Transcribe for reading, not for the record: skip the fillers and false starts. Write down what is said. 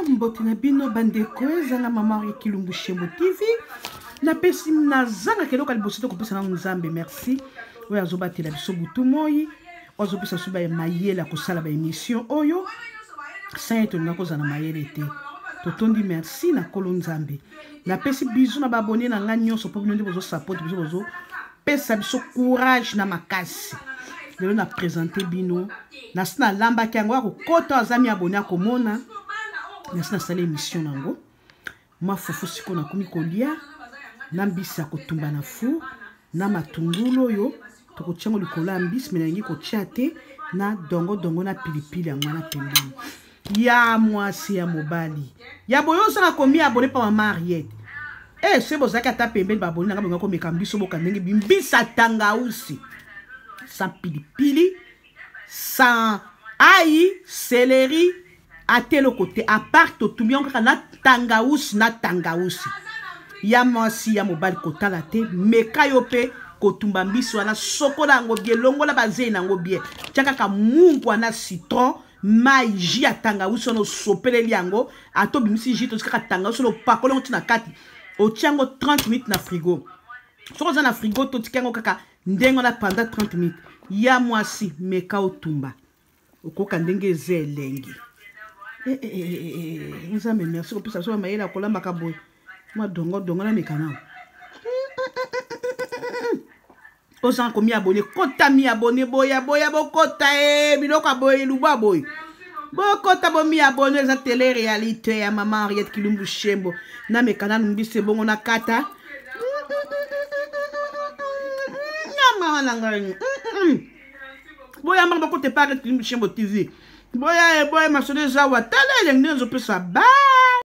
mbote na bino bandeko ezanga mama ya Kilumbu Shembo TV na pesi na zanga keloko libosito kopesa na nzambe merci oyo azobatela biso butu moi ozopesa suba ya mayela kosala ba émission oyo saint na kozana mayele te totondi merci na kolo nzambe na pesi biso na babone na nga nyonso po bino bozo support biso bozo pesa biso courage na makasi lelo na présenter bino na sina lamba kiango ko kota azami abone akomona na sina sala émission nango ma fufu siko na komi kolia na mbisa kotumba na fu na matungulu yo tokotiango likola mbisi melangi kotia te na dongo na pilipili yango na pembeni ya mwasi ya mobali ya boyo sanga komi abone pa mama Ariette c'est bon ça qui a tapé ben baboni na ngako meka mbiso boka ndenge bimbisa tangausi sans pilipili sans ail céleri à tel côté à part tout bien na tangausi ya mwasi ya mobali kotala te meka yo pe kotumba mbiso na sokola ngo bien longola bazena ngo bien tiaka ka mungu na citron mai ji atangausi no sopeleli yango atobimisi ji to ska tangausi no pakolo ntina kati otiango 30 minutes na frigo soko za na frigo to tikango kaka ndengo na pendant 30 minutes ya mwasi meka otumba okoka ndenge zelengi nzambe merci kopesa so mayela kolamba kaboy mwa dongo na mekana ozan komi abonné kota mi abonné boya bokota biloko aboy luba boy bokota bo mi abonné za télé réalité ya maman Ariette Kilumbu Shembo na mekana numbise bongo na kata nyama na ngani boya mba kote pa Kilumbu Shembo TV boya masone za watala lengi nzo pesa ba